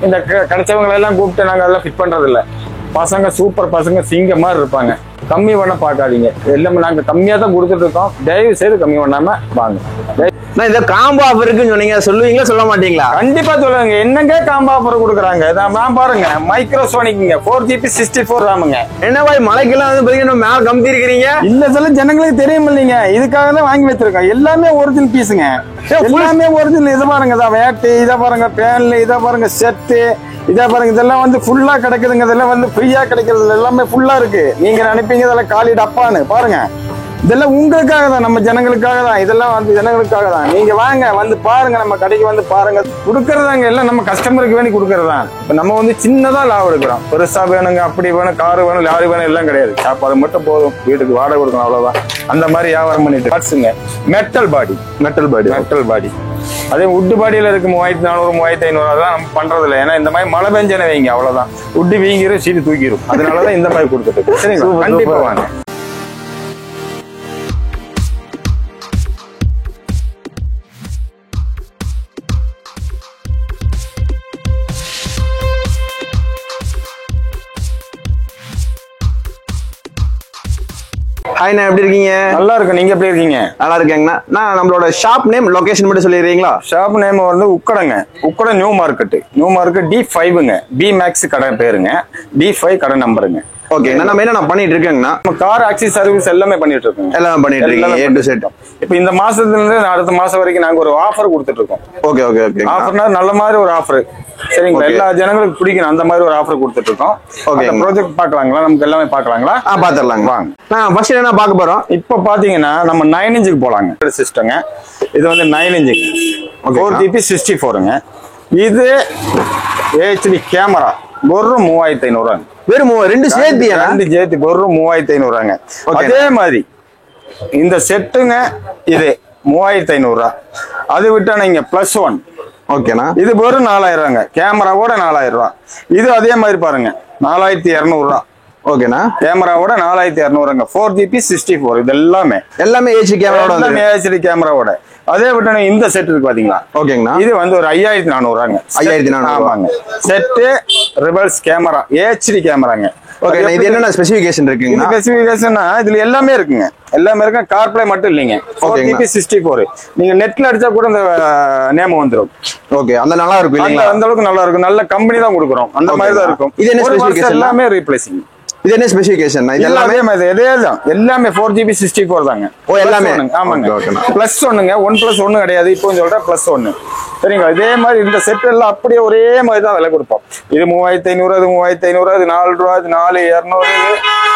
இந்த கிடைச்சவங்களை எல்லாம் கூப்பிட்டு நாங்க அதெல்லாம் ஃபிட் பண்றது இல்ல. பசங்க சூப்பர் பசங்க, சிங்க மாதிரி இருப்பாங்க. கம்மி பண்ண பார்க்காதீங்க. எல்லாமே நாங்க கம்மியா தான் கொடுத்துட்டு இருக்கோம். தயவு செய்து கம்மி பண்ணாம வாங்க. இந்த காம்போ ஆஃபர் இருக்குன்னு சொன்னீங்க, சொல்லுவீங்களா சொல்ல மாட்டீங்களா? கண்டிப்பா சொல்லுங்க. என்னங்க காம்போ ஆஃபர் கொடுக்குறாங்க? நான் பாருங்க, மைக்ரோசோனிக்குங்க 4GB 64 ராமுங்க. என்ன பாய் மலைக்கெல்லாம் வந்து பாத்தீங்கன்னா மேல கம்பி இருக்கிறீங்க? இல்ல சொல்ல ஜனங்களுக்கு தெரியும் இல்லைங்க, இதுக்காக தான் வாங்கி வச்சிருக்கோம். எல்லாமே ஒரிஜினல் பீஸுங்க, எல்லாமே ஒரிஜினல். இதை பாருங்க, இதான் வேட்டு, இதை பாருங்க பேன்ல, இதை பாருங்க செட்டு, இதே பாருங்க. இதெல்லாம் வந்து ஃபுல்லா கிடைக்குதுங்க. இதெல்லாம் வந்து ஃப்ரீயா கிடைக்கிறது எல்லாமே ஃபுல்லா இருக்கு. நீங்க நினைப்பீங்க இதெல்லாம் காலி டப்பான்னு. பாருங்க, இதெல்லாம் உங்களுக்காக தான், நம்ம ஜனங்களுக்காக தான். இதெல்லாம் வந்து ஜனங்களுக்காக தான். நீங்க வாங்க, வந்து பாருங்க, நம்ம கடைக்கு வந்து பாருங்க. கொடுக்கறதாங்க எல்லாம் நம்ம கஸ்டமருக்கு வேண்டி கொடுக்கறதா. இப்ப நம்ம வந்து சின்னதா லாபம் எடுக்கிறோம். பெருசா வேணுங்க, அப்படி வேணும், காரு வேணும், லாரி வேணும் எல்லாம் கிடையாது. சாப்பாடு மட்டும் போதும், வீட்டுக்கு வாடகை கொடுக்கணும், அவ்வளவுதான். அந்த மாதிரி வியாபாரம் பண்ணிட்டு பார்ட்ஸுங்க. Metal body, metal body, metal body. அதே உட்டு பாடியில இருக்கு 3400 3500 அதெல்லாம் நம்ம பண்றது இல்லை. ஏன்னா இந்த மாதிரி மழை பெஞ்சனை வைங்க, அவ்வளவுதான். உட்டு வீங்கிரும், சீட்டு தூக்கிடும். அதனாலதான் இந்த மாதிரி கொடுத்துட்டு. சரிங்களா? கண்டிப்பா வாங்க. ஹாய்ண்ணா, எப்படி இருக்கீங்க? நல்லா இருக்கு. நீங்க எப்படி இருக்கீங்க? நல்லா இருக்கேங்கண்ணா. நான் நம்மளோட ஷாப் நேம், லொகேஷன் மட்டும் சொல்லிடுறீங்களா? ஷாப் நேம் வந்து உக்கடங்க, Ukkadam new market. New market D5ங்க, பி மேக்ஸ் கடை பேருங்க. D5 கடை நம்பருங்க. ஓகே, நம்ம என்ன பண்ணிட்டு இருக்கேங்கண்ணா, நம்ம கார் ஆக்சி சர்வீஸ் எல்லாமே பண்ணிட்டு இருக்கோம். எல்லாமே பண்ணிட்டு இருக்கீங்க, ஏ டு செட். இப்ப இந்த மாசத்துல இருந்து அடுத்த மாசம் வரைக்கும் நாங்க ஒரு ஆஃபர் கொடுத்துட்டு இருக்கோம். Okay okay okay. ஆஃபர்னா நல்ல மாதிரி ஒரு ஆஃபர். சரிங்களா? எல்லா ஜனங்களுக்கு பிடிக்கணும் அந்த மாதிரி ஒரு ஆஃபர் கொடுத்துட்டு இருக்கோம். ஓகே, ப்ராஜெக்ட் பார்க்கலாங்களா? நமக்கு எல்லாமே பார்க்கலாங்களா? பாத்துடலாங்க, வாங்க. நான் ஃபர்ஸ்ட் என்ன பார்க்க போறோம்? இப்ப பாத்தீங்கன்னா நம்ம 9 இன்ச்சுக்கு போலாங்க. சிஸ்டங்க இது வந்து 9 இன்ச்சுக்கு 4GB 64ங்க. இது HD கேமரா வெறும் 3500. வெறும் ரெண்டு சேர்த்து வெறும் 3500. அதே மாதிரி இந்த செட்டுங்க இது 3500. அது விட்டா நீங்க +1. ஓகேண்ணா, இது வெறும் 4000. கேமராவோட 4000. இது அதே மாதிரி பாருங்க 4200. ஓகேண்ணா, கேமராவோட 4200. 4GB 64. இது எல்லாமே HD கேமராவோட, HD கேமராவோட. அதே விட்டு இந்த செட் இருக்கு பாத்தீங்களா? ஓகேங்களா, இது வந்து ஒரு 5400. 5400. ஆமாங்க. செட்டு ரிவர்ஸ் கேமரா HD கேமராங்க. ஓகே, இது என்னென்ன ஸ்பெசிஃபிகேஷன் இருக்குங்க? இந்த ஸ்பெசிஃபிகேஷன்னா இதுல எல்லாமே இருக்குங்க. எல்லாமே இருக்கு. கார்ப்ளே மட்டும் இல்லைங்க. 4GB 64. நீங்க நெட்ல அடிச்சா கூட அந்த நேம் வந்துரும். ஓகே, அந்த நல்லா இருக்கும் இல்லீங்களா? அந்த அளவுக்கு நல்லா இருக்கும். நல்ல கம்பெனி தான் கொடுக்குறோம். அந்த மாதிரி தான் இருக்கும். இது என்ன ஸ்பெசிஃபிகேஷன்? எல்லாமே ரீப்ளேசிங். இது என்ன ஸ்பெசிஃபிகேஷன்? இது எல்லாமே இதேதான். எல்லாமே 4GB 64 தாங்க. ஓ, எல்லாமே. ஆமாங்க. +1ங்க. 1+1 கிடையாது. இப்போ சொல்ற +1. சரிங்களா? இதே மாதிரி இந்த செட் எல்லாம் அப்படியே ஒரே மாதிரி தான் விலை கொடுப்போம். இது 3500, அது 3500, அது 4 ரூபா, அது 4200,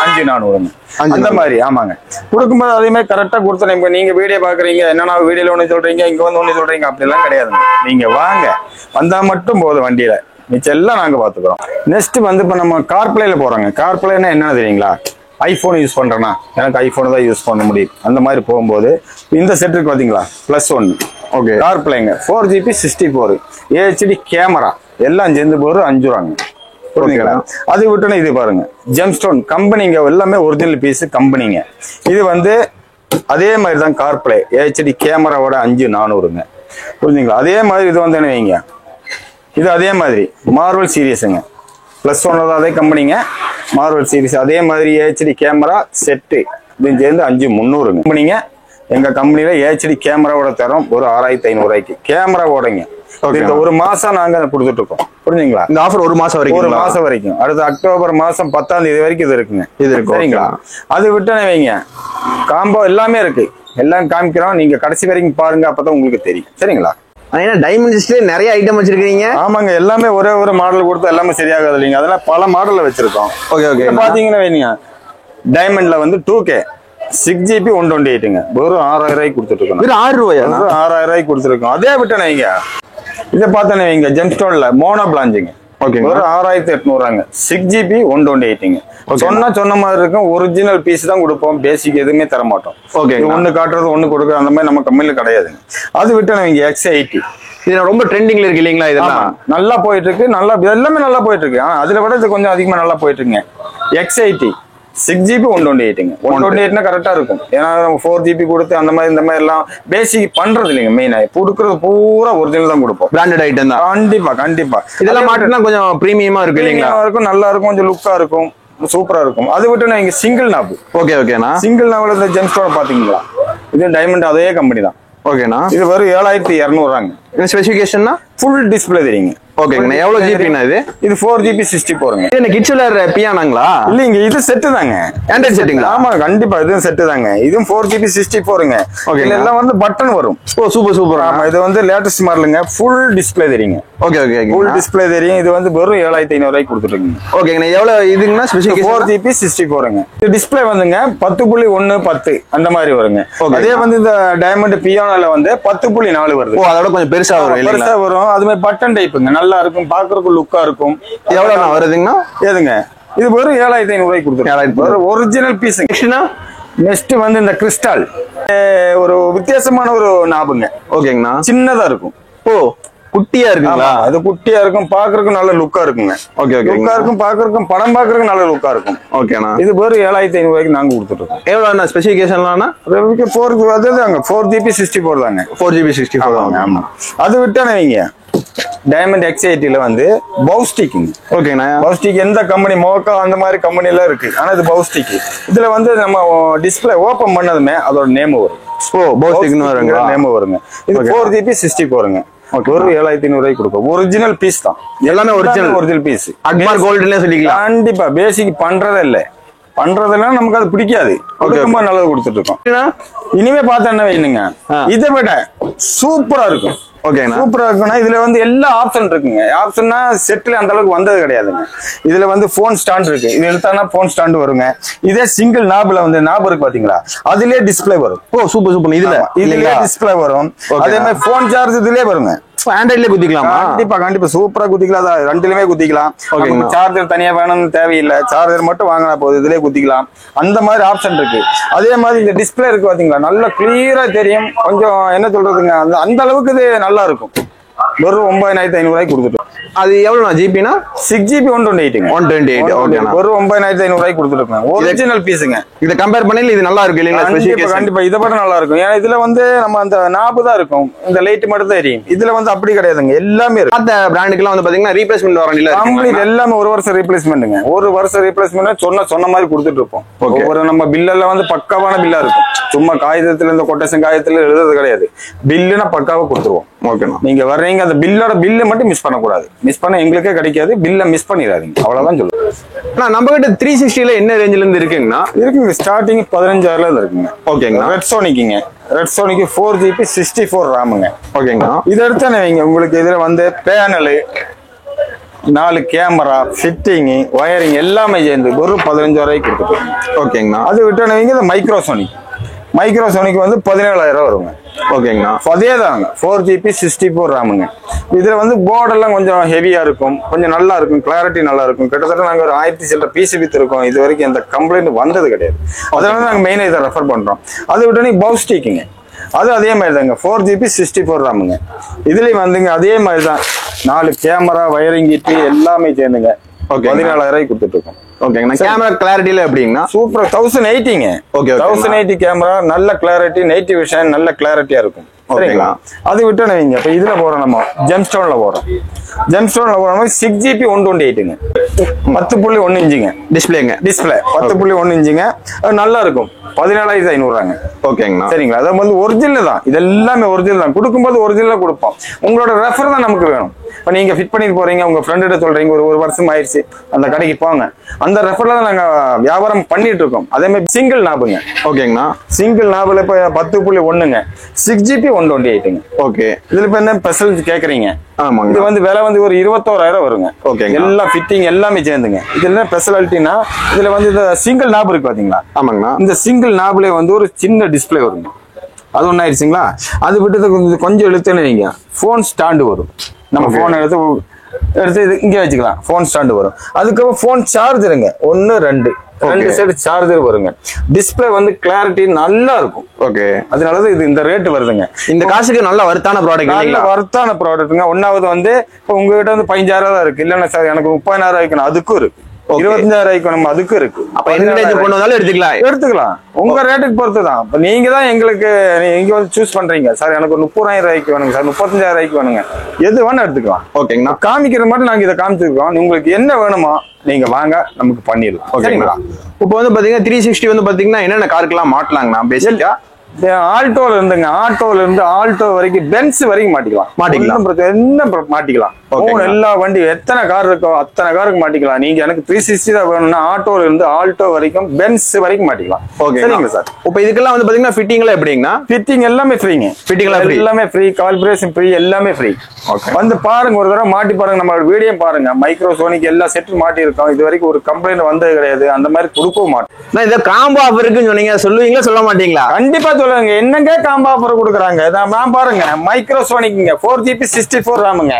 5400. அந்த மாதிரி. ஆமாங்க. கொடுக்கும்போது அதே மாதிரி கரெக்டா கொடுத்தோம். இப்ப நீங்க வீடியோ பாக்குறீங்க, என்னன்னா வீடியோல ஒண்ணு சொல்றீங்க, இங்க வந்து ஒண்ணு சொல்றீங்க, அப்படி எல்லாம் கிடையாதுங்க. நீங்க வாங்க, வந்தா மட்டும் போதும். வண்டியில மிச்சம் எல்லாம் நாங்க பாத்துக்கிறோம். நெக்ஸ்ட் வந்து இப்ப நம்ம கார்ப்ளேல போறோங்க. கார்ப்ளேன்னா என்ன தெரியுங்களா? ஐபோன் யூஸ் பண்றேன்னா எனக்கு ஐபோன் தான் யூஸ் பண்ண முடியும். அந்த மாதிரி போகும்போது இந்த செட்டுக்கு பாத்தீங்களா +1. ஓகே, கார்ப்ளேங்க 4GB 64 HD கேமரா எல்லாம் சேர்ந்து போற 5 ரூபாங்க. புரியுதுங்களா? அது விட்டுனா இது பாருங்க, ஜெம்ஸ்டோன் கம்பெனிங்க, எல்லாமே ஒரிஜினல் பீஸ் கம்பெனிங்க. இது வந்து அதே மாதிரி தான் கார்ப்ளே HD கேமராவோட 5400ங்க. புரியுதுங்களா? அதே மாதிரி இது வந்து என்ன வைங்க, இது அதே மாதிரி மார்வல் சீரிஸுங்க. +1 அதே கம்பெனிங்க, மார்வல் சீரிஸ். அதே மாதிரி HD கேமரா செட்டு இது சேர்ந்து 5300ங்க. கம்பெனிங்க எங்க கம்பெனில HD கேமராவோட தரோம் ஒரு 6500 கேமராவோடங்க. இந்த ஒரு மாசம் நாங்க கொடுத்துட்டு இருக்கோம். புரிஞ்சுங்களா? இந்த ஆஃபர் ஒரு மாசம் வரைக்கும், ஒரு மாசம் வரைக்கும். அடுத்த அக்டோபர் மாசம் 10ஆம் தேதி வரைக்கும் இது இருக்குங்க. இது இருக்கு. சரிங்களா? அது விட்டு வைங்க, காம்போ எல்லாமே இருக்கு. எல்லாம் காமிக்கிறோம். நீங்க கடைசி வரைக்கும் பாருங்க, அப்பதான் உங்களுக்கு தெரியும். சரிங்களா? டைமண்ட்ஸ்ல நிறைய ஐட்டம் வச்சிருக்கீங்க. ஆமாங்க. எல்லாமே ஒரே ஒரு மாடல் கொடுத்தா எல்லாமே சரியாகாது இல்லைங்க. அதெல்லாம் பல மாடல்ல வச்சிருக்கோம். Okay okay. பாத்தீங்கன்னா வைங்க, டைமண்ட்ல வந்து 2K 6GB 128ங்க. வெறும் 6000 கொடுத்துட்டு இருக்கோம். வெறும் 6 ரூபாயா? 6000 கொடுத்துருக்கோம். அதே விட்டு வைங்க, இதை பார்த்தேன்னு வைங்க, ஜெம்ஸ்டோன்ல மோனோ பிளாஞ்சிங்க. ஓகே, ஒரு 6800. 6GB 128ங்க. சொன்ன மாதிரி இருக்கும். ஒரிஜினல் பீஸ் தான் கொடுப்போம். பேசிக் எதுவுமே தர மாட்டோம். ஓகே, ஒண்ணு காட்டுறது ஒண்ணு கொடுக்குற அந்த மாதிரி நம்ம கம்பெனில கிடையாதுங்க. அது விட்டு வைங்க, X80 இது ரொம்ப ட்ரெண்டிங்ல இருக்கு இல்லீங்களா? இதெல்லாம் நல்லா போயிட்டு இருக்கு. நல்லா எல்லாமே நல்லா போயிட்டு இருக்கு. ஆனா அதுல விட இது கொஞ்சம் அதிகமா நல்லா போயிட்டு இருக்குங்க. X80 6GB 128ங்க 128னா கரெக்டா இருக்கும். ஏன்னா நம்ம 4GB கொடுத்து அந்த மாதிரி இந்த மாதிரி எல்லாம் பேசிக் பண்றது இல்லைங்க. மெயினா கொடுக்கறது பூரா ஒரிஜினல் தான் கொடுப்போம். பிராண்டட் ஐட்டம் தான். கண்டிப்பா கண்டிப்பா. இதெல்லாம் மாட்டினா கொஞ்சம் பிரீமியமா இருக்கு இல்லைங்களா? இருக்கும், நல்லா இருக்கும், கொஞ்சம் லுக்கா இருக்கும், சூப்பரா இருக்கும். அது விட்டு நான் இங்க சிங்கிள் நாப். ஓகே ஓகேண்ணா. சிங்கிள் நாப்ல இந்த ஜெம்ஸ்டோன் பாத்தீங்களா? இது டைமண்ட் அதே கம்பெனி தான். ஓகேண்ணா. இது வெறும் 7200 ஸ்பெசிஃபிகேஷன்னா ஃபுல் டிஸ்பிளே தெரியுங்க. ஓகேங்கண்ணா. எவ்வளவு ஜிபிண்ணா இது? இது 4GB 64ங்க. இது என்ன கிட்ஸ் விளையாடுற பியானாங்களா? இல்லைங்க, இது செட்டு தாங்க. ஆண்ட்ராய்ட் செட்டிங்களா? ஆமா கண்டிப்பா, இதுவும் செட்டு தாங்க. இதுவும் 4GB 64ங்க. இதுல எல்லாம் வந்து பட்டன் வரும். ஓ சூப்பர் சூப்பர். ஆமா, இது வந்து லேட்டஸ்ட் மாடலுங்க. ஃபுல் டிஸ்பிளே தெரியுங்க. Okay okay. ஃபுல் டிஸ்பிளே தெரியும். இது வந்து வெறும் 7500 கொடுத்துட்டு இருக்கீங்க. ஓகேங்கண்ணா. எவ்வளவு இதுங்கண்ணா ஸ்பெசிஃபிகேஷன்? 4GB 64ங்க. இது டிஸ்பிளே வந்துங்க 10.1 அந்த மாதிரி வருங்க. அதே வந்து இந்த டைமண்ட் பியானோல வந்து 10.4 வருது. ஓ, அதோட கொஞ்சம் பெருசா வரும். பெருசா வரும். அது மாதிரி பட்டன் டைப்புங்க. நல்லா இருக்கும், பாக்குறதுக்கு லுக்கா இருக்கும். எவ்வளவு வருதுங்கண்ணா? ஏதுங்க, இது வெறும் 7500 கொடுத்துருக்கோம். Original piece. நெக்ஸ்ட் வந்து இந்த கிறிஸ்டால் ஒரு வித்தியாசமான ஒரு நாபுங்க. ஓகேங்கண்ணா. சின்னதா இருக்கும். ஓ குட்டியா இருக்குங்களா? அது குட்டியா இருக்கும், பாக்குறதுக்கு நல்ல லுக்கா இருக்குங்க. Okay okay. லுக்கா இருக்கும், பாக்குறதுக்கு படம் பாக்குறதுக்கு நல்ல லுக்கா இருக்கும். ஓகேண்ணா. இது வெறும் 7500 நாங்க கொடுத்துட்டு இருக்கோம். எவ்வளவு ஸ்பெசிஃபிகேஷன்லாம்? 4GB 64 தாங்க. 4GB 64 தாங்க. ஆமா. அது விட்டா நீங்க டைமண்ட் X80ல வந்து பவுஸ்டிக்கிங். ஓகேண்ணா. பவுஸ்டிக் எந்த கம்பெனி மோக்கா அந்த மாதிரி கம்பெனி எல்லாம் இருக்கு. ஆனா இது பவுஸ்டிக். இதுல வந்து நம்ம டிஸ்பிளே ஓபன் பண்ணதுமே அதோட நேம் வரும். ஓ பவுஸ்டிக்னு வருங்க. நேம் வருங்க. இது 4GB 64ங்க. ஒரு 7500 கொடுக்கும். ஒரிஜினல் பீஸ் தான். எல்லாமே ஒரிஜினல் பீஸ். அக்மார் கோல்டுல சொல்லிக்கலாம். கண்டிப்பா. பேசிக் பண்றதே இல்ல. பண்றதெல்லாம் நமக்கு அது பிடிக்காது. ரொம்ப நல்லது கொடுத்துட்டு இருக்கோம். இனிமே பார்த்தா என்ன வேணுங்க, இதை விட சூப்பரா இருக்கும். ஓகேண்ணா. சூப்பரா இருக்குன்னா இதுல வந்து எல்லா ஆப்ஷன் இருக்குங்க. ஆப்ஷன்னா செட்ல அந்த அளவுக்கு வந்தது கிடையாதுங்க. இதுல வந்து போன் ஸ்டாண்ட் இருக்கு. இது எடுத்தானா போன் ஸ்டாண்ட் வருங்க. இதே சிங்கிள் நாப்ல வந்து நாப் இருக்கு பாத்தீங்களா, அதுலயே டிஸ்பிளே வரும். ஓ சூப்பர் சூப்பர். இதுலயே டிஸ்பிளே வரும். அதே மாதிரி போன் சார்ஜ் இதுலயே வருங்க. ஆண்ட்ராய்ட்ல குத்திக்கலாமா? கண்டிப்பா கண்டிப்பா சூப்பரா குத்திக்கலாம். ரெண்டுலயுமே குத்திக்கலாம். சார்ஜர் தனியா வேணும்னு தேவையில்லை. சார்ஜர் மட்டும் வாங்கினா போதும், இதுலயே குத்திக்கலாம். அந்த மாதிரி ஆப்ஷன் இருக்கு. அதே மாதிரி இந்த டிஸ்பிளே இருக்கு பாத்தீங்களா, நல்லா கிளியரா தெரியும். கொஞ்சம் என்ன சொல்றதுங்க, அந்த அளவுக்கு இது நல்லா இருக்கும். வெறும் 9500 கொடுத்துட்டு. அது எவ்வளவு ஜிபினா? 6GB 128ங்க. 128. ஓகே. ஒரு 9500 கொடுத்துருக்கேன். ஒரிஜினல் பீஸுங்க. இத கம்பேர் பண்ணி இது நல்லா இருக்கு இல்லீங்களா? கண்டிப்பா இதை விட நல்லா இருக்கும். ஏன்னா இதுல வந்து நம்ம அந்த நாபு தான் இருக்கும், இந்த லைட் மட்டும் தான் எரியும். இதுல வந்து அப்படி கிடையாதுங்க. எல்லாமே இருக்கு. அந்த பிராண்டுக்குலாம் வந்து பாத்தீங்கன்னா ரீப்ளேஸ்மெண்ட் வாரண்டில கம்ப்ளீட் எல்லாமே ஒரு வருஷம் ரீப்ளேஸ்மெண்ட்ங்க. ஒரு வருஷம் ரீப்ளேஸ்மெண்ட் சொன்ன மாதிரி கொடுத்துட்டு இருப்போம். ஒரு நம்ம பில்ல வந்து பக்காவான பில்லா இருக்கும். சும்மா காகிதத்துல இந்த கொட்டேஷன் காகிதத்துல எழுதுறது கிடையாது. பில்லுனா பக்காவா கொடுத்துருவோம். ஓகேண்ணா. நீங்க வர்றீங்க, அந்த பில்லோட பில்ல மட்டும் மிஸ் பண்ணக்கூடாது. மிஸ் பண்ண எங்களுக்கே கிடைக்காது. பில்ல மிஸ் பண்ணிடாதீங்க. அவ்வளவுதான் சொல்லுவேன். நம்ம கிட்ட 360ல என்ன ரேஞ்சில இருந்து இருக்குங்கண்ணா? இருக்குங்க. ஸ்டார்டிங் 15000ல இருந்து இருக்குங்க. ஓகேங்க. ரெட் சோனிக்குங்க. ரெட் சோனிக்கு 4GB 64 ராமுங்க. ஓகேங்க. இதை எடுத்தானே வைங்க, உங்களுக்கு இதுல வந்து பேனலு, 4 கேமரா, ஃபிட்டிங், வயரிங் எல்லாமே சேர்ந்து ஒரு 15000 கொடுத்துருக்கோம். ஓகேங்கண்ணா. அது விட்டானே வைங்க, இந்த மைக்ரோசோனிக் வந்து 17000 வருங்க. ஓகேங்கண்ணா. அதே தாங்க 4GB 64 ராமுங்க. இதுல வந்து போர்டு எல்லாம் கொஞ்சம் ஹெவியா இருக்கும், கொஞ்சம் நல்லா இருக்கும், கிளாரிட்டி நல்லா இருக்கும். கிட்டத்தட்ட நாங்க ஒரு 1000 சில்லற பீஸ் வித்திருக்கோம். இது வரைக்கும் எந்த கம்ப்ளைண்ட் வந்தது கிடையாது. அதனால நாங்க மெயினா இதை ரெஃபர் பண்றோம். அதை விட்டு பவுஸ்டிக்குங்க. அது அதே மாதிரி தாங்க 4GB 64 ராமுங்க. இதுலயும் வந்துங்க அதே மாதிரி தான் 4 கேமரா, வயரிங் கிட்டு எல்லாமே சேர்ந்துங்க 17000 கொடுத்துட்டு இருக்கோம். ஓகேங்க. கேமரா கிளாரிட்டில எப்படிங்கண்ணா? சூப்பர் 1080ங்க. ஓகே. 1080 கேமரா, நல்ல கிளாரிட்டி, நைட் விஷன் நல்ல கிளாரிட்டியா இருக்கும். சரிங்களா? அது விட்டு நீங்க இப்ப இதுல போறோம், நம்ம ஜெம்ஸ்டோன்ல போறோம். 6GB 128ங்க. 10.1 இன்ச்சுங்க டிஸ்பிளேங்க. டிஸ்பிளே 10.1 இன்ச்சுங்க. அது நல்லா இருக்கும். 17500 ஓகேங்கண்ணா. சரிங்களா? அது வந்து ஒரிஜினல் தான். இது எல்லாமே ஒரிஜினல் தான். கொடுக்கும்போது ஒரிஜினலா கொடுப்போம். உங்களோட ரெஃபர் தான் நமக்கு வேணும். இப்ப நீங்க ஃபிட் பண்ணிட்டு போறீங்க, உங்க ஃப்ரெண்ட சொல்றீங்க, ஒரு வருஷம் ஆயிடுச்சு, அந்த கடைக்கு போங்க. அந்த ரெஃபர்ல தான் நாங்க வியாபாரம் பண்ணிட்டு இருக்கோம். அதே மாதிரி சிங்கிள் நாபுங்க. ஓகேங்கண்ணா. சிங்கிள் நாபுல இப்ப 10.1ங்க. 6GB 128ங்க. ஓகே. இதுல இப்ப என்ன ஸ்பெஷல் கேக்குறீங்க? ஆமாங்க. இது வந்து விலை வந்து ஒரு 21000 வருங்க. ஓகே. எல்லாம் ஃபிட்டிங் எல்லாமே சேர்ந்துங்க. இதுல என்ன ஸ்பெஷாலிட்டினா, இதுல வந்து இந்த சிங்கிள் நாப் இருக்கு பாத்தீங்களா? ஆமாங்கண்ணா. இந்த சிங்கிள் நாப்ல வந்து ஒரு சின்ன டிஸ்பிளே வருங்க. அது ஒண்ணு ஆயிடுச்சுங்களா? அது விட்டு கொஞ்சம் இழுத்துன்னு வைங்க, போன் ஸ்டாண்டு வரும். நம்ம போன் எடுத்து இது இங்கே வச்சுக்கலாம். போன் ஸ்டாண்டு வரும். அதுக்கப்புறம் போன் சார்ஜருங்க 1 2 சைடு சார்ஜர் வருங்க. டிஸ்பிளே வந்து கிளாரிட்டி நல்லா இருக்கும். ஓகே. அதனாலதான் இது இந்த ரேட் வருதுங்க. இந்த காசுக்கு நல்ல வர்த்தான ப்ராடக்ட். நல்ல வர்த்தான ப்ராடக்ட்ங்க. ஒன்னாவது வந்து இப்போ உங்ககிட்ட வந்து 15000 தான் இருக்கு. இல்லன்னா சார் எனக்கு 30000 வைக்கணும், அதுக்கும் இருக்கு. 25,000 நம்ம அதுக்கு இருக்கு. அப்ப எந்த ரேஞ்ச் கொண்டு வந்தாலும் எடுத்துக்கலாம். உங்க ரேட்டுக்கு பொறுத்து தான். இப்ப நீங்க தான் எங்களுக்கு நீங்க வந்து சூஸ் பண்றீங்க. சார் எனக்கு ஒரு 30,000 வேணுங்க சார், 35,000 வேணுங்க, எது வேணா எடுத்துக்கலாம். ஓகேங்கண்ணா. காமிக்கிறது மட்டும் நாங்க இதை காமிச்சிருக்கோம். உங்களுக்கு என்ன வேணுமோ நீங்க வாங்க, நமக்கு பண்ணிடலாம். ஓகேங்களா. இப்போ வந்து பாத்தீங்கன்னா 360 வந்து பாத்தீங்கன்னா என்னென்ன காருக்கெல்லாம் மாட்டலாங்கண்ணா பேசிக்கா? ஆல்டோல இருந்துங்க, ஆல்டோல இருந்து ஆல்டோ வரைக்கும் பென்ஸ் வரைக்கும் மாட்டிக்கலாம். என்ன மாட்டிக்கலாம். எல்லா வண்டி எத்தனை கார் இருக்கோ அத்தனை காருக்கு மாட்டிக்கலாம். நீங்க எனக்கு 360 தான் வேணும்னா ஆட்டோல இருந்து ஆல்டோ வரைக்கும் பென்ஸ் வரைக்கும் மாட்டிக்கலாம். சரிங்க சார். இப்போ இதுக்கெல்லாம் வந்து பாத்தீங்கன்னா ஃபிட்டிங்லாம் எப்படிங்கண்ணா? ஃபிட்டிங் எல்லாமே ஃப்ரீங்க. ஃபிட்டிங் எல்லாமே ஃப்ரீ, கால்பரேஷன் ஃப்ரீ, எல்லாமே ஃப்ரீ. வந்து பாருங்க, ஒரு தடவை மாட்டி பாருங்க, நம்ம வீடியோ பாருங்க. மைக்ரோசோனிக் எல்லா செட்டும் மாட்டி இருக்கோம். இது வரைக்கும் ஒரு கம்ப்ளைண்ட் வந்தது கிடையாது. அந்த மாதிரி கொடுக்கவும் மாட்டோம். இந்த காம்போ ஆஃபர் இருக்குன்னு சொன்னீங்க, சொல்லுவீங்களா சொல்ல மாட்டீங்களா? கண்டிப்பா சொல்லுங்க. என்னங்க காம்போ ஆஃபர் கொடுக்குறாங்க? நான் பாருங்க, மைக்ரோசோனிக் 4GB 64 ராமுங்க,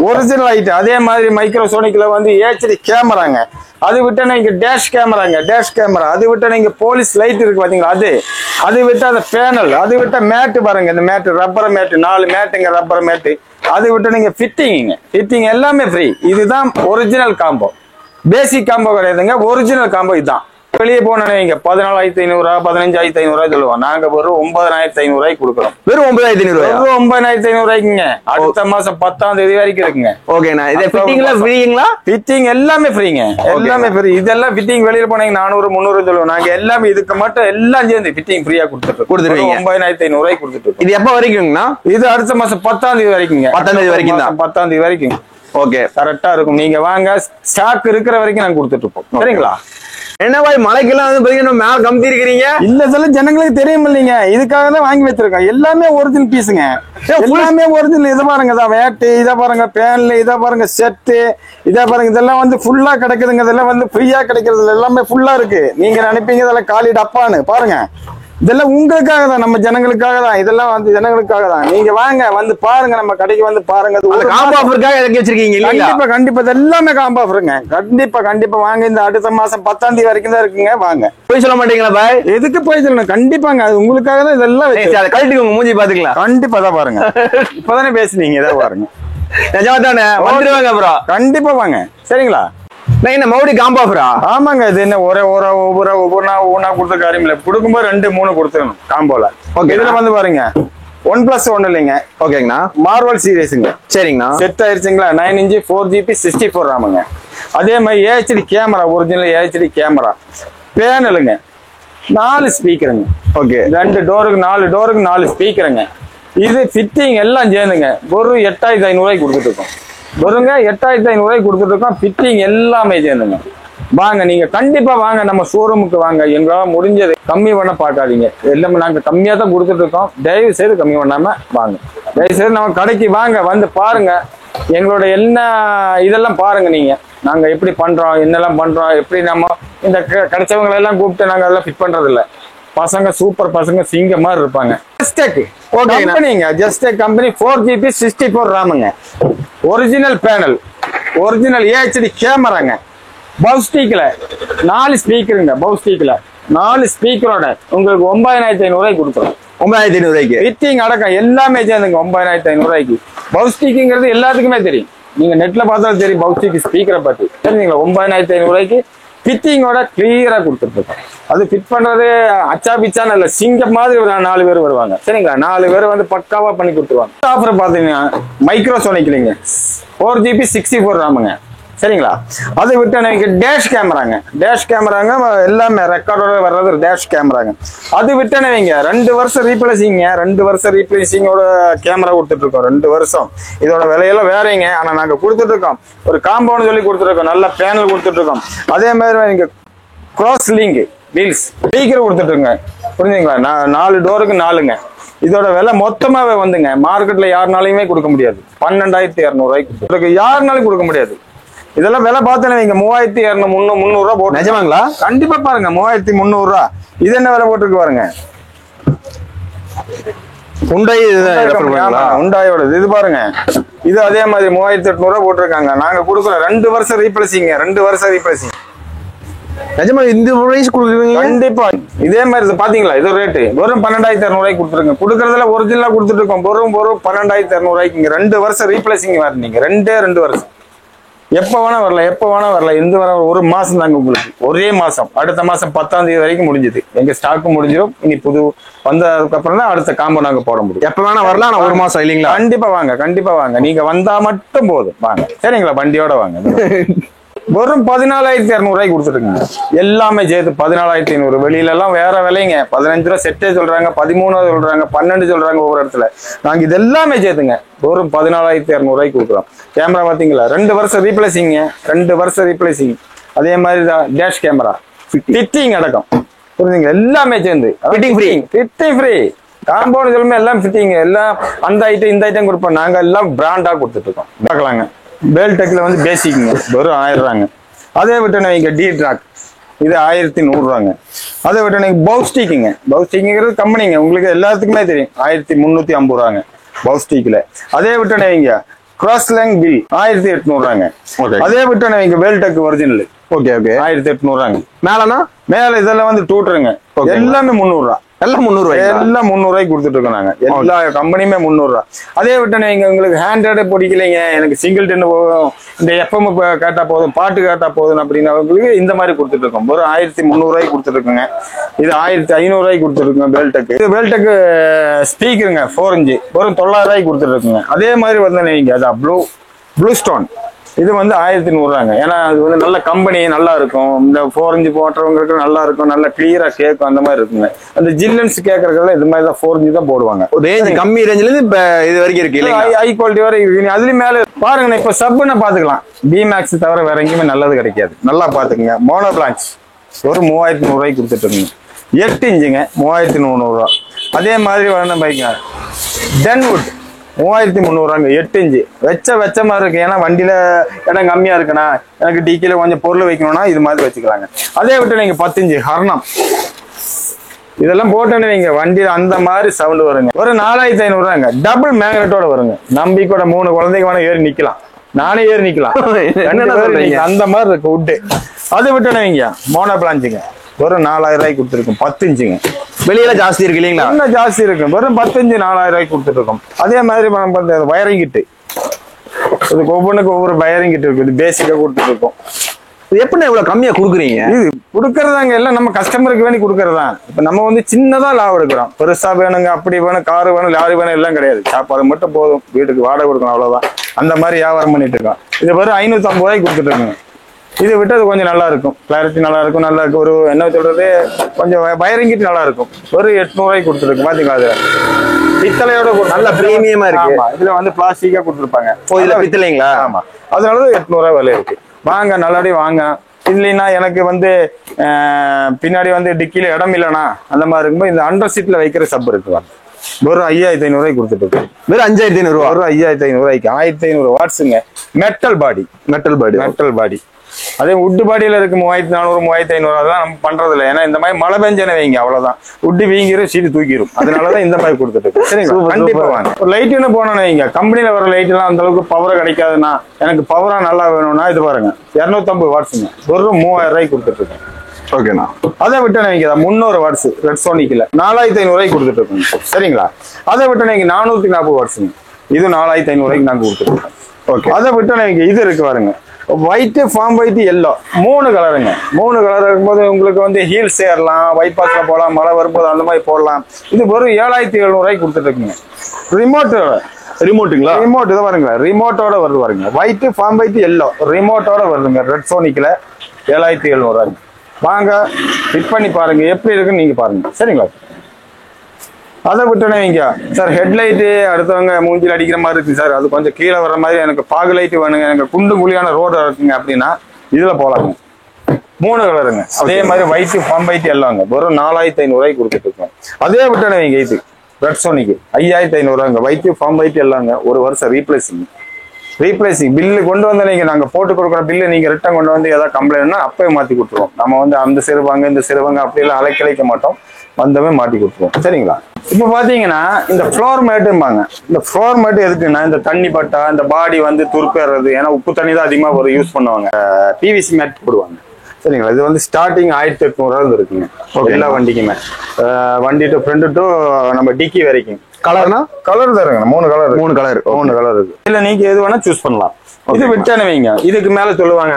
ஒரிஜினல் ஐட்டம். அதே மாதிரி மைக்ரோசோனிக்ல வந்து HD கேமராங்க, அது விட்ட நீங்க டேஷ் கேமராங்க, டேஷ் கேமரா. அது விட்ட நீங்க போலீஸ் லைட் இருக்கு பாத்தீங்களா, அது விட்ட அந்த பேனல், அது விட்ட மேட்டு பாருங்க, இந்த மேட்டு ரப்பர் மேட்டு 4 மேட்டுங்க, ரப்பர் மேட்டு. அது விட்ட நீங்க ஃபிட்டிங் எல்லாமே ஃப்ரீ. இதுதான் ஒரிஜினல் காம்போ. பேசிக் காம்போ கிடையாதுங்க, ஒரிஜினல் காம்போ இதுதான். வெளியே போனீங்க 14,500 15,500 சொல்லுவோம். நாங்க வெறும் 9,500 கொடுக்குறோம். வெறும் 9,500? 9,500 அடுத்த மாசம் 10ஆம் தேதி வரைக்கும் இருக்குங்க. ஓகேண்ணா. இது ஃபிட்டிங்ல ஃப்ரீங்களா? ஃபிட்டிங் எல்லாமே ஃப்ரீங்க, எல்லாமே ஃப்ரீ. இதெல்லாம் ஃபிட்டிங் வெளியில போனீங்க 400 300 சொல்லுவோம். நாங்க எல்லாமே இதுக்கு மட்டும் எல்லாம் சேர்ந்து ஃபிட்டிங் ஃப்ரீயா கொடுத்துருவீங்க. 9,500 கொடுத்துட்டு. இது எப்ப வரைக்கும்னா? இது அடுத்த மாசம் 10ஆம் தேதி வரைக்குங்க. 10ஆம் தேதி வரைக்கும் தான். 10ஆம் தேதி வரைக்கும். ஓகே, கரெக்டா இருக்கும். நீங்க வாங்க, ஸ்டாக் இருக்கிற வரைக்கும் நாங்க கொடுத்துட்டு இருப்போம். சரிங்களா? என்ன பாய், மலைக்கெல்லாம் வந்து பாத்தீங்கன்னா மேல கம்பி இருக்கிறீங்க. இல்ல சொல்ல ஜனங்களுக்கு தெரியும் இல்லைங்க, இதுக்காக தான் வாங்கி வச்சிருக்கோம். எல்லாமே ஒரிஜினல் பீஸுங்க, எல்லாமே ஒரிஜினல். இதை பாருங்க, இதான் வேட்டு, இதை பாருங்க பேன்ல, இதை பாருங்க செட்டு, இதை பாருங்க, இதெல்லாம் வந்து ஃபுல்லா கிடைக்குதுங்க. இதெல்லாம் வந்து ஃப்ரீயா கிடைக்கிறது, எல்லாமே ஃபுல்லா இருக்கு. நீங்க நினைப்பீங்க இதெல்லாம் காலி டப்பான்னு. பாருங்க, இதெல்லாம் உங்களுக்காக தான், நம்ம ஜனங்களுக்காக தான். இதெல்லாம் வந்து ஜனங்களுக்காக தான். நீங்க வாங்க, வந்து பாருங்க, நம்ம கடைக்கு வந்து பாருங்க. காம்போ ஆஃபருக்காக இறக்கி வச்சிருக்கீங்க. கண்டிப்பா இது எல்லாமே காம்போ ஆஃபருங்க. கண்டிப்பா வாங்க. இந்த அடுத்த மாசம் 10ஆம் தேதி வரைக்கும் தான் இருக்குங்க. வாங்க. போய் சொல்ல மாட்டீங்களா பாய்? எதுக்கு போய் சொல்லணும்? கண்டிப்பாங்க, அது உங்களுக்காக தான். இதெல்லாம் கழட்டி உங்க மூஞ்சி பாத்துக்கலாம். கண்டிப்பா தான் பாருங்க. இப்பதானே பேசுனீங்க, இதை பாருங்க. நிஜமா தானே? வந்துருவாங்க ப்ரோ, கண்டிப்பா வாங்க. சரிங்களா? என்ன மறுபடி காம்போ ஆஃபரா? ஆமாங்க. இது என்ன ஒவ்வொன்னா கொடுத்த காரியம் இல்ல. கொடுக்கும்போது 2 3 கொடுத்துக்கணும் காம்போல. இதுல வந்து பாருங்க 1+1 இல்லைங்க. ஓகேங்கண்ணா. மார்வல் சீரிஸுங்க. சரிங்கண்ணா. செட் ஆயிருச்சுங்களா? 9 inch 4GB 64 ராமுங்க. அதே மாதிரி HD camera, original HD camera. பேனலுங்க, 4 ஸ்பீக்கருங்க. ஓகே, 2 டோருக்கு 4 டோருக்கு 4 ஸ்பீக்கருங்க. இது ஃபிட்டிங் எல்லாம் சேர்ந்துங்க ஒரு 8,500 கொடுத்துட்டு இருக்கோம். வருங்க 8,500 கொடுத்துட்டு இருக்கோம். ஃபிட்டிங் எல்லாமே சேர்ந்துங்க. வாங்க, நீங்க கண்டிப்பா வாங்க, நம்ம ஷோரூமுக்கு வாங்க. எங்களால முடிஞ்சது கம்மி பண்ண பார்க்காதீங்க. எல்லாமே நாங்க கம்மியா தான் கொடுத்துட்டு இருக்கோம். தயவு செய்து கம்மி பண்ணாம வாங்க. தயவு செய்து நம்ம கடைக்கு வாங்க, வந்து பாருங்க. எங்களோட என்ன இதெல்லாம் பாருங்க. நீங்க நாங்க எப்படி பண்றோம், என்னெல்லாம் பண்றோம், எப்படி நம்ம இந்த கிடைச்சவங்களை எல்லாம் கூப்பிட்டு நாங்க அதெல்லாம் ஃபிட் பண்றது இல்ல. பசங்க சூப்பர் பசங்க, சிங்க மாதிரி இருப்பாங்க. ஜஸ்ட் கம்பெனி 4GB 64 ராமுங்க. ஒரிஜினல் பேனல், ஒரிஜினல் HD கேமராங்க. பவுஸ்டிக்ல 4 ஸ்பீக்கருங்க. பவுஸ்டிக்ல 4 ஸ்பீக்கரோட உங்களுக்கு 9,500 கொடுக்குறோம். 9,500 ஃபிட்டிங் அடக்கம் எல்லாமே சேர்ந்துங்க 9,500. பவுஸ்டிக்ங்கிறது எல்லாத்துக்குமே தெரியும். நீங்க நெட்ல பார்த்தாலும் தெரியும் பவுஸ்டிக் ஸ்பீக்கரை பத்தி. சரிங்களா? 9,500 ஃபிட்டிங்கோட கிளியரா கொடுத்துருக்கோம். அது ஃபிட் பண்றது அச்சா பிச்சான்னு இல்ல, சிங்கம் மாதிரி ஒரு 4 பேர் வருவாங்க. சரிங்களா? 4 பேர் வந்து பக்காவா பண்ணி கொடுத்துருவாங்க. ஆஃபர் பாத்தீங்கன்னா மைக்ரோசோனிக் இல்லைங்க, 4GB 64 ராமுங்க. சரிங்களா? அதை விட்டு எனக்கு டேஷ் கேமராங்க. டேஷ் கேமராங்க எல்லாமே ரெக்கார்டோட வர்றது டேஷ் கேமராங்க. அது விட்டனே வைங்க 2 வருஷம் ரீப்ளேசிங்க. 2 வருஷம் ரீப்ளேசிங்கோட கேமரா கொடுத்துட்டு இருக்கோம். 2 வருஷம். இதோட விலையெல்லாம் வேறீங்க. ஆனா நாங்க கொடுத்துட்டு இருக்கோம். ஒரு காம்பவுண்ட் சொல்லி கொடுத்துருக்கோம். நல்ல பேனல் கொடுத்துட்டு இருக்கோம். அதே மாதிரி நீங்க கிராஸ் லிங்க் வீல்ஸ் ஸ்பீக்கர் கொடுத்துட்டு இருக்கோங்க. புரிஞ்சுங்களா? 4 டோருக்கு 4ங்க. இதோட விலை மொத்தமாவே வந்துங்க மார்க்கெட்ல யாருனாலையுமே கொடுக்க முடியாது. 12,200 யாருனாலும் கொடுக்க முடியாது. இதெல்லாம் விலை பார்த்தேன்னு 3,200 300 போட்டு. நிஜமாங்களா? கண்டிப்பா பாருங்க 3,300. இது என்ன விலை போட்டுருக்கு பாருங்க. உண்டாயோட இது பாருங்க. இது அதே மாதிரி 3,800 போட்டிருக்காங்க. நாங்க கொடுக்குறோம் 2 வருஷம் ரீப்ளேசிங்க. 2 வருஷம் ரீப்ளேசிங். நிஜமா இந்த பிரைஸ் கொடுக்குறீங்க? கண்டிப்பா. இதே மாதிரி பாத்தீங்களா? இது ரேட்டு வெறும் 12,200 கொடுத்துருங்க. கொடுக்கறதுல ஒரிஜினலா கொடுத்துட்டு இருக்கோம். வெறும் 12,200. 2 வருஷம் ரீப்ளேசிங் வரீங்க. 2 வருஷம். எப்ப வேணா வரல இந்த வர ஒரு மாசம் தாங்க உங்களுக்கு, ஒரே மாசம். அடுத்த மாசம் 10ஆம் தேதி வரைக்கும் முடிஞ்சது, எங்க ஸ்டாக்கு முடிஞ்சிடும். இனி புது வந்ததுக்கு அப்புறம் தான் அடுத்த காம்போ நாங்க போட முடியும். எப்ப வேணா வரலாம், ஆனா ஒரு மாசம் இல்லீங்களா? கண்டிப்பா வாங்க, நீங்க வந்தா மட்டும் போதும், வாங்க. சரிங்களா? வண்டியோட வாங்க. வெறும் 14,200 கொடுத்துருங்க, எல்லாமே சேர்த்து 14,500. வெளியில எல்லாம் வேற விலைங்க, 15 ரூபா செட்டே சொல்றாங்க, 13 சொல்றாங்க, 12 சொல்றாங்க ஒவ்வொரு இடத்துல. நாங்க இது எல்லாமே சேர்த்துங்க வெறும் 14,200 கொடுக்குறோம். கேமரா பாத்தீங்களா, 2 வருஷம் ரீப்ளேசிங், 2 வருஷம் ரீப்ளேசிங். அதே மாதிரி டேஷ் கேமரா ஃபிட்டிங் அடக்கம், புரிஞ்சுங்க, எல்லாமே சேர்ந்து ஃபிட்டிங் ஃப்ரீ. காம்பவுண்ட் சொல்லுமே எல்லாம் ஃபிட்டிங், எல்லாம் அந்த ஐட்டம் இந்த ஐட்டம் கொடுப்போம். நாங்க எல்லாம் பிராண்டா கொடுத்துட்டு இருக்கோம். பார்க்கலாங்க. பேல்டெக்ல வந்து பேசிக்குங்க, வெறும் 1000 ரூபாங்க. அதே விட்டு நீங்க டி ட்ராக், இது 1100 ரூபாங்க. அதை விட்டு நீங்க பவுஸ்டிக்குங்க, பவுஸ்டிக்ங்கிறது கம்பெனிங்க, உங்களுக்கு எல்லாத்துக்குமே தெரியும், 1350 ரூபாங்க பவுஸ்டிக்ல. அதே விட்டு நீங்க கிராஸ் லேங் பில் 1800 ரூபாங்க. அதே விட்டு நீங்க பேல்டெக் ஒரிஜினல் 1800 ரூபாங்க. மேல இதெல்லாம் வந்து டூட்டருங்க, எல்லாமே 300 ரூபா. எல்லாம் 300 ரூபாய், எல்லாம் 300 ரூபாய்க்கு கொடுத்துட்டு இருக்கோம் நாங்க, எல்லா கம்பெனியுமே 300 ரூபா. அதே விட்டு நீங்க உங்களுக்கு ஹேண்ட்ரேட் பிடிக்கலைங்க, எனக்கு சிங்கிள் டென் போதும், இந்த எஃப்எம் கேட்டா போதும், பாட்டு கேட்டா போதும் அப்படின்னு உங்களுக்கு இந்த மாதிரி கொடுத்துட்டு இருக்கோம். ஒரு 1300 ரூபாய்க்கு கொடுத்துட்டு இருக்கோங்க. இது 1500 ரூபாய்க்கு கொடுத்துட்டு இருக்கோம் பேல்டெக். இது பேல்டெக் ஸ்பீக்கருங்க 4 இன்ச், ஒரு 900 ரூபாய்க்கு கொடுத்துட்டு இருக்குங்க. அதே மாதிரி வந்து நீங்க அதான் ப்ளூ ஸ்டோன், இது வந்து 1100 ரூபாங்க. ஏன்னா அது வந்து நல்ல கம்பெனி, நல்லா இருக்கும். இந்த 4 இன்ச் போட்டவங்களுக்கு நல்லா இருக்கும், நல்லா கிளியரா கேட்கும், அந்த மாதிரி இருக்குங்க. அந்த ஜில்லன்ஸ் கேட்கறதுல இது மாதிரி தான் 4 இன்ச் தான் போடுவாங்க. ரேஞ்ச் கம்மி ரேஞ்சில இருந்து இப்ப இது வரைக்கும் இருக்கு, ஹை குவாலிட்டி வரை இருக்கு. அதுலயும் மேல பாருங்க, இப்ப சப்னு பாத்துக்கலாம், பி மேக்ஸ் தவிர வேற எங்கேயுமே நல்லது கிடைக்காது. நல்லா பாத்துக்கங்க. மோனோ பிளான்ச் ஒரு 3100 ரூபாய்க்கு கொடுத்துட்டு இருக்குங்க. 8 இன்ச்சுங்க 3400 ரூபா. அதே மாதிரி வரணும் பைக்குங்க டென்வுட் 3300 ரூபாங்க. 8 இன்ச்சு வெச்ச மாதிரி இருக்கு. ஏன்னா வண்டியில இடம் கம்மியா இருக்குன்னா, எனக்கு டிக்கில கொஞ்சம் பொருள் வைக்கணும்னா இது மாதிரி வச்சுக்கலாங்க. அதே விட்டு நீங்க 10 இன்ச்சு ஹர்னம், இதெல்லாம் போட்டோன்னு நீங்க வண்டியில அந்த மாதிரி சவுண்ட் வருங்க. ஒரு 4500 ரூபாங்க. டபுள் மேக்னெட்டோட வருங்க. நம்பிக்கையோட 3 குழந்தைங்க வேணா ஏறி நிக்கலாம், நானே ஏறி நிக்கலாம், அந்த மாதிரி இருக்கு உட்டு. அது விட்டு நீங்க மோனோ பிளான்ச்சுங்க ஒரு 4000 ரூபாய்க்கு கொடுத்துருக்கோம். 10 இன்ச்சுங்க. வெளியில ஜாஸ்தி இருக்கு இல்லீங்களா? இன்னும் ஜாஸ்தி இருக்கு. வெறும் 10 இன்ச்சு 4000 ரூபாய்க்கு கொடுத்துட்டு இருக்கோம். அதே மாதிரி வயரிங் கிட்டு, இதுக்கு ஒவ்வொன்றுக்கு ஒவ்வொரு வயரிங் கிட்டு இருக்கு. இது பேசிக்கா கொடுத்துட்டு இருக்கோம். இது எப்படி இவ்வளவு கம்மியா கொடுக்குறீங்க? இது கொடுக்கறதாங்க எல்லாம் நம்ம கஸ்டமருக்கு வேண்டி கொடுக்கறதா. இப்ப நம்ம வந்து சின்னதா லாபம் எடுக்கிறோம். பெருசா வேணுங்க, அப்படி வேணும், காரு வேணும், லாரி வேணும் எல்லாம் கிடையாது. சாப்பாடு மட்டும் போதும், வீட்டுக்கு வாடகை கொடுக்கணும், அவ்வளவுதான். அந்த மாதிரி வியாபாரம் பண்ணிட்டு இருக்கோம். இது வெறும் 550 ரூபாய்க்கு கொடுத்துட்டு இருக்கோங்க. இது விட்டு அது கொஞ்சம் நல்லா இருக்கும், கிளாரிட்டி நல்லா இருக்கும், நல்லா இருக்கும். ஒரு என்ன சொல்றது, கொஞ்சம் வயரிங்கிட்டு நல்லா இருக்கும். ஒரு 800 ரூபாய்க்கு கொடுத்துருக்கு. பாத்தீங்களா, அது பித்தளையோட நல்ல பிரீமியமா இருக்கு. இதுல வந்து பிளாஸ்டிக்கா கொடுத்துருப்பாங்க. இதுல பித்தளைங்களா? ஆமா, அதனாலதான் 800 ரூபாய் விலை இருக்கு. வாங்க, நல்லாடி வாங்க. இல்லைன்னா எனக்கு வந்து பின்னாடி வந்து டிக்கில இடம் இல்லைன்னா அந்த மாதிரி இருக்கும்போது இந்த அண்டர் சீட்ல வைக்கிற சப் இருக்கு. ஒரு 5500 ரூபாய்க்கு கொடுத்துட்டு இருக்கு. வெறும் 5500 ரூபா. ஒரு 5500 ரூபாய்க்கு 1500 வாட்ஸுங்க. Metal body. அதே உட்டு பாடியில இருக்கு 3400 3500, அதெல்லாம் நம்ம பண்றது இல்லை. ஏன்னா இந்த மாதிரி மழை பெஞ்சனை வைங்க, அவ்வளவுதான். உட்டு வீங்கிரும், சீட்டு தூக்கிரும். அதனாலதான் இந்த மாதிரி கொடுத்துட்டு. சரிங்களா? கண்டிப்பா வாங்க. ஒரு லைட்டுன்னு போனோன்னு வைங்க, கம்பெனில வர லைட் எல்லாம் அந்த அளவுக்கு பவரா கிடைக்காதுன்னா, எனக்கு பவரா நல்லா வேணும்னா இது பாருங்க, 250 வாட்ஸுங்க. ஒரு 3000 ரூபாய்க்கு கொடுத்துட்டு இருக்கேன். ஓகேண்ணா. அதை விட்டு நீங்க 300 வாட்ஸ் ரெட் சோனிக்ல 4500 ரூபாய்க்கு கொடுத்துட்டு இருக்கோம். சரிங்களா? அதை விட்டு நீங்க 440 வாட்ஸுங்க. இது 4500 ரூபாய்க்கு நாங்க கொடுத்துட்டு இருக்கோம். ஓகே. அதை விட்டு நீங்க இது இருக்கு பாருங்க, ஒயிட், ஃபார்ம் ஒயிட், எல்லோ, 3 கலருங்க. 3 கலர் இருக்கும்போது உங்களுக்கு வந்து ஹீல்ஸ் ஏறலாம், பைபாஸ்ல போகலாம், மழை வரும்போது அந்த மாதிரி போடலாம். இது வெறும் 7700 ரூபாய்க்கு கொடுத்துட்டு இருக்குங்க. ரிமோட்டுங்களா? ரிமோட் இதை வருங்க, ரிமோட்டோட வருது பாருங்க. ஒயிட், ஃபார்ம் ஒயிட், எல்லோ ரிமோட்டோட வருதுங்க. ரெட் சோனிக்ல 7700 ரூபாய்க்கு. வாங்க, ஃபிட் பண்ணி பாருங்க, எப்படி இருக்குன்னு நீங்க பாருங்க. சரிங்களா? அதை விட்டுனே வைங்க சார், ஹெட்லைட்டு அடுத்தவங்க மூஞ்சில் அடிக்கிற மாதிரி இருக்கு சார், அது கொஞ்சம் கீழே வர மாதிரி எனக்கு பாகு லைட் வேணுங்க, எனக்கு குண்டு குழியான ரோடு இருக்குங்க அப்படின்னா இதுல போலாங்க. 3 கலருங்க. அதே மாதிரி ஒயிட், ஃபார்ம் ஒயிட் எல்லாங்க. வெறும் 4500 ரூபாய்க்கு கொடுத்துட்டு இருக்கோம். அதே விட்டுனே வைங்க, இது ரெட் சோனிக்கு 5500 ரூபாங்க. ஒயிட், ஃபார்ம் ஒயிட் எல்லாங்க. ஒரு வருஷம் ரீப்ளேசிங் பில்லு கொண்டு வந்து நீங்க நாங்க போட்டு கொடுக்குற பில்லு நீங்க ரிட்டன் கொண்டு வந்து ஏதாவது கம்ப்ளைண்ட்னா அப்பவே மாத்தி கொடுத்துருவோம். நம்ம வந்து அந்த சிறுவாங்க இந்த சிறுவாங்க அப்படியெல்லாம் அழைக்க மாட்டோம், வந்தவே மாட்டி கொடுத்துருவோம். சரிங்களா? இப்ப பாத்தீங்கன்னா இந்த ஃப்ளோர் மேட்டும்பாங்க. இந்த ஃப்ளோர் மேட்டு எதுக்குன்னா, இந்த தண்ணி பட்டா இந்த பாடி வந்து துருப்பேறது, ஏன்னா உப்பு தண்ணி தான் அதிகமா ஒரு யூஸ் பண்ணுவாங்க. பிவிசி மேட் போடுவாங்க. சரிங்களா? இது வந்து ஸ்டார்டிங் 1800 இருக்குங்க எல்லா வண்டிக்குமே. வண்டி டு ஃப்ரண்ட் டு நம்ம டிக்கி வரைக்கும். கலர்னா கலர் தருங்க. 3 கலர் இருக்கு. இல்ல நீங்க எது வேணா சூஸ் பண்ணலாம். இது விட்டேன்னு வைங்க, இதுக்கு மேல சொல்லுவாங்க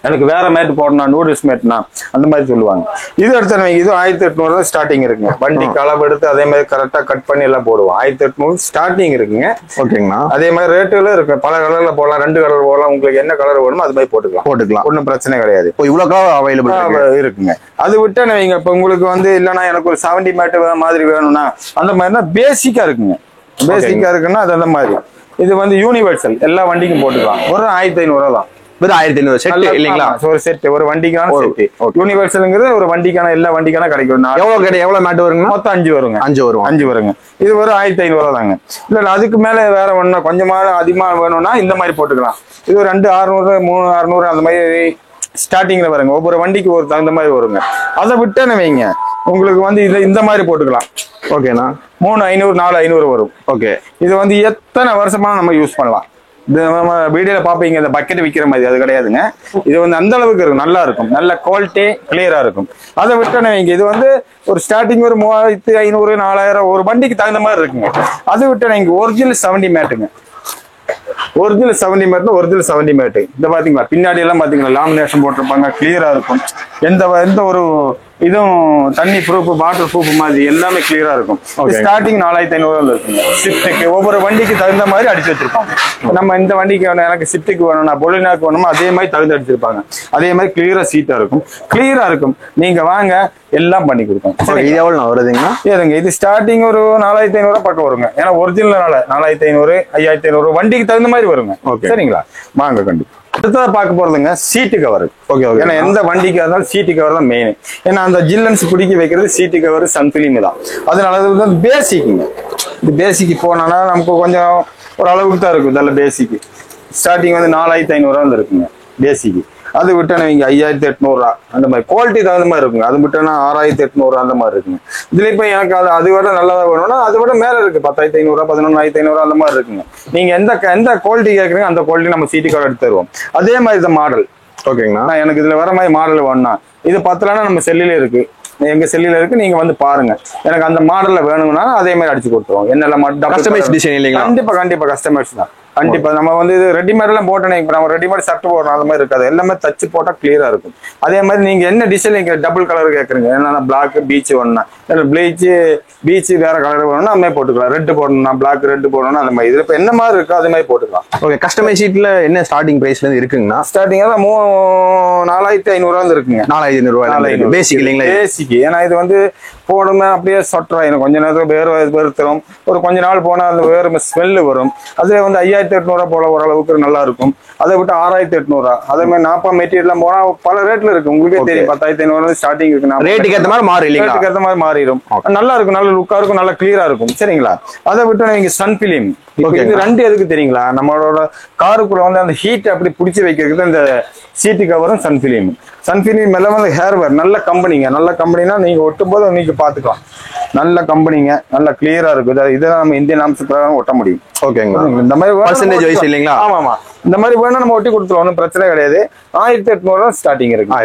எனக்கு வேற மேட் போடணும், நூடுல்ஸ் மேட்னா அந்த மாதிரி சொல்லுவாங்க. இது எடுத்து இது 1800 தான் ஸ்டார்டிங் இருக்குங்க. வண்டிக்கு அளவு எடுத்து அதே மாதிரி கரெக்டா கட் பண்ணி எல்லாம் போடுவோம். 1800 ஸ்டார்டிங் இருக்குங்க. ஓகேங்கண்ணா. அதே மாதிரி ரேட்டுல இருக்கு, பல கலர்ல போடலாம், 2 கலர் போடலாம், உங்களுக்கு என்ன கலர் வேணுமோ அது மாதிரி போட்டுக்கலாம், ஒன்றும் பிரச்சனை கிடையாது. இவ்வளவு கலர் அவைலபிள் இருக்குங்க. அது விட்டு வைங்க, இப்ப உங்களுக்கு வந்து இல்லைன்னா எனக்கு ஒரு 70 மேட் மாதிரி வேணும்னா அந்த மாதிரினா பேசிக்கா இருக்குங்க. பேசிக்கா இருக்குன்னா அது அந்த மாதிரி. இது வந்து யூனிவர்சல், எல்லா வண்டிக்கும் போட்டுக்கலாம். ஒரு 1500 தான். 1500 செட் இல்லீங்களா? ஒரு செட், ஒரு வண்டிக்கான செட். யூனிவர்சல்ங்கிறது ஒரு வண்டிக்கான எல்லா வண்டிக்கான கிடைக்கும். எவ்வளவு மேட் வருங்க? மொத்தம் 5 வருங்க. 5 வருங்க. இது ஒரு 1500 தாங்க. இல்ல அதுக்கு மேல வேற ஒண்ணு கொஞ்சமா அதிகமா வேணும்னா இந்த மாதிரி போட்டுக்கலாம். இது ஒரு 2600 3600 அந்த மாதிரி ஸ்டார்டிங்ல வருங்க. ஒவ்வொரு வண்டிக்கு ஒரு தகுந்த மாதிரி வருங்க. அதை விட்டேன்னு வைங்க, உங்களுக்கு வந்து இந்த மாதிரி போட்டுக்கலாம். ஓகேண்ணா. 3500 4500 வரும். ஓகே. இது வந்து எத்தனை வருஷமா நம்ம யூஸ் பண்ணலாம். நம்ம வீடியோல பாப்பீங்க இந்த பக்கெட் விற்கிற மாதிரி, அது கிடையாதுங்க. இது வந்து அந்த அளவுக்கு இருக்கும், நல்லா இருக்கும், நல்ல குவாலிட்டி கிளியரா இருக்கும். அதை விட்டோன்னு வைங்க, இது வந்து ஒரு ஸ்டார்டிங் ஒரு 3500 4000 ஒரு வண்டிக்கு தகுந்த மாதிரி இருக்குங்க. அதை விட்டோன்னு வைங்க, ஒரிஜினல் 70 மேட்டுங்க. ஒரிஜினல் 70 மேட்னா ஒரிஜினல் 70 மேட்டு. இந்த பாத்தீங்களா, பின்னாடி எல்லாம் பாத்தீங்களா லாமினேஷன் போட்டிருப்பாங்க, கிளியரா இருக்கும். எந்த ஒரு இதுவும் தண்ணி ப்ரூஃப் வாட்டர் ப்ரூஃப் மாதிரி எல்லாமே கிளியரா இருக்கும். ஸ்டார்டிங் 4500 இருக்குங்க. ஷிஃப்ட்டுக்கு ஒவ்வொரு வண்டிக்கு தகுந்த மாதிரி அடிச்சு வச்சிருப்பாங்க. நம்ம இந்த வண்டிக்கு வேணும், எனக்கு ஷிஃப்ட்டுக்கு வேணும்னா பொலினாக்கு வேணுமோ அதே மாதிரி தகுந்து அடிச்சிருப்பாங்க. அதே மாதிரி கிளியரா சீட்டா இருக்கும், கிளியரா இருக்கும். நீங்க வாங்க, எல்லாம் பண்ணி கொடுப்போம். இது எவ்வளவு வருதுங்கன்னா? ஏதுங்க, இது ஸ்டார்டிங் ஒரு 4500 பக்கம் வருங்க. ஏன்னா ஒரிஜினல் 4500 5500 வண்டிக்கு தகுந்த மாதிரி வருங்க. சரிங்களா, வாங்க கண்டிப்பா. அடுத்ததா பார்க்க போறதுங்க சீட்டு கவர். ஓகே. ஏன்னா எந்த வண்டிக்கு இருந்தாலும் சீட்டு கவர் தான் மெயின். ஏன்னா அந்த ஜில்லன்ஸ் பிடிக்க வைக்கிறது சீட்டு கவர் சன்ஃபிலிம் தான். அதனால அது வந்து பேசிக்குங்க. இது பேசிக்கு போனோம்னா நமக்கு கொஞ்சம் ஒரு அளவுக்கு தான் இருக்கும். இதெல்லாம் பேசிக்கு ஸ்டார்டிங் வந்து 4500 இருக்குங்க பேசிக்கு. அது விட்டோன்னா இங்க 5800 அந்த மாதிரி குவாலிட்டி தகுந்த மாதிரி இருக்குங்க. அது விட்டோன்னா 6800 அந்த மாதிரி இருக்குங்க. இதுல இப்ப எனக்கு அது விட நல்லதா வேணும்னா அதை விட மேல இருக்கு 10500 11500 அந்த மாதிரி இருக்குங்க. நீங்க எந்த குவாலிட்டி கேட்குறீங்க அந்த குவாலிட்டி நம்ம சீட்டு கவர் எடுத்து தருவோம். அதே மாதிரி இந்த மாடல். ஓகேங்களா, எனக்கு இதுல வர மாதிரி மாடல் வேணும்னா இது 10 நம்ம செல்லில இருக்கு, எங்க செல்லில இருக்கு, நீங்க வந்து பாருங்க. எனக்கு அந்த மாடல்ல வேணும்னா அதே மாதிரி அடிச்சு கொடுத்துருவோம். என்னெல்லாம் கஸ்டமைஸ் டிசைன் இல்லைங்களா? கண்டிப்பா கஸ்டமைஸ் தான். கண்டிப்பா நம்ம வந்து இது ரெடிமேட் எல்லாம் போட்டோம், இப்ப நம்ம ரெடிமேட் ஷர்ட் போடுறோம் அந்த மாதிரி இருக்காது. எல்லாமே தச்சு போட்டா கிளியரா இருக்கும். அதே மாதிரி நீங்க என்ன டிசைன் நீங்க டபுள் கலர் கேக்குறீங்க, என்னன்னா பிளாக் பீச் வேணும்னா ப்ளீச் பீச் வேற கலர் வேணும்னா அந்த மாதிரி போட்டுக்கலாம். ரெட் போடணும்னா பிளாக் ரெட் போடணும்னா அந்த மாதிரி. இதுல இப்ப என்ன மாதிரி இருக்கோ அதே மாதிரி போட்டுக்கலாம். ஓகே. கஸ்டமைஸ் ஷீட்ல என்ன ஸ்டார்டிங் பிரைஸ்ல இருந்து இருக்குங்கண்ணா? ஸ்டார்டிங் தான் 4500 இருக்குங்க. 4500 பேசிக் இல்லைங்களா? பேசிக். ஏன்னா இது வந்து போடுமே அப்படியே சொட்டுறாயிரும், கொஞ்ச நேரத்துல வேர்த்தரும். ஒரு கொஞ்ச நாள் போனா அந்த வேறு ஸ்மெல்லு வரும். அதுல வந்து 5800 போல ஓரளவுக்கு நல்லா இருக்கும். அதை விட்டு 6800 அதே மாதிரி 40 மெட்டீரியல் போனா பல ரேட்ல இருக்கு. உங்களுக்கே தெரியும் 10500 ஸ்டார்டிங் இருக்கு. ரேட்டுக்கு ஏற்ற மாதிரி மாறும் இல்லைங்களா? ரேட்டுக்கு ஏற்ற மாதிரி மாறிடும். நல்லா இருக்கும், நல்ல லுக்கா இருக்கும், நல்லா கிளியரா இருக்கும். சரிங்களா, அதை விட்டு நீங்க சன்ஃபிலிம். இது 2 எதுக்கு தெரியுங்களா, நம்மளோட காருக்குள்ள வந்து அந்த ஹீட் அப்படி பிடிச்சி வைக்கிறது இந்த சீட்டு கவரும் சன்ஃபிலிம். சன்ஃபிலிம் எல்லாம் வந்து ஹேர்வேர் நல்ல கம்பெனிங்க. நல்ல கம்பெனினா நீங்க ஒட்டும் போது நீங்க பாத்துக்கலாம். நல்ல கம்பெனிங்க, நல்ல கிளியரா இருக்குது. இதெல்லாம் நம்ம இந்தியன் நாம்ஸ் பிரகாரம் ஒட்ட முடியும். ஓகேங்களா, இந்த மாதிரி பர்சன்டேஜ் வைஸ் இல்லைங்களா? ஆமா, இந்த மாதிரி வேணா நம்ம ஒட்டி கொடுத்துருவோம், ஒன்றும் பிரச்சனை கிடையாது. 1800 ஸ்டார்டிங் இருக்கு.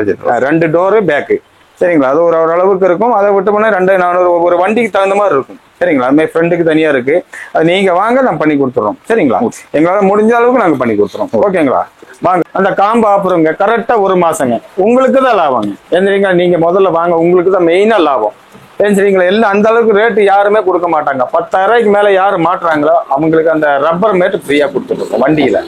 2 டோரு பேக்கு. சரிங்களா, அது ஒரு அளவுக்கு இருக்கும். அதை விட்டு போனா 2400 ஒவ்வொரு வண்டிக்கு தகுந்த மாதிரி இருக்கும். சரிங்களா, அது மாதிரி ஃப்ரெண்டுக்கு தனியா இருக்கு. அது நீங்க வாங்க, நம்ம பண்ணி கொடுத்துறோம். சரிங்களா, எங்களால முடிஞ்ச அளவுக்கு நாங்க பண்ணி கொடுத்துறோம். ஓகேங்களா, வாங்க. அந்த காம்போ ஆஃபருங்க கரெக்டா 1 மாசங்க. உங்களுக்கு தான் லாபம். எந்திரிங்க, நீங்க முதல்ல வாங்க, உங்களுக்கு தான் மெயினா லாபம். சரிங்களா, எல்லாம் அந்த அளவுக்கு ரேட்டு யாருமே கொடுக்க மாட்டாங்க. 10,000 மேல யாரு மாட்டுறாங்களோ அவங்களுக்கு அந்த ரப்பர் மேட் ஃப்ரீயா கொடுத்துருக்கோம் வண்டியில.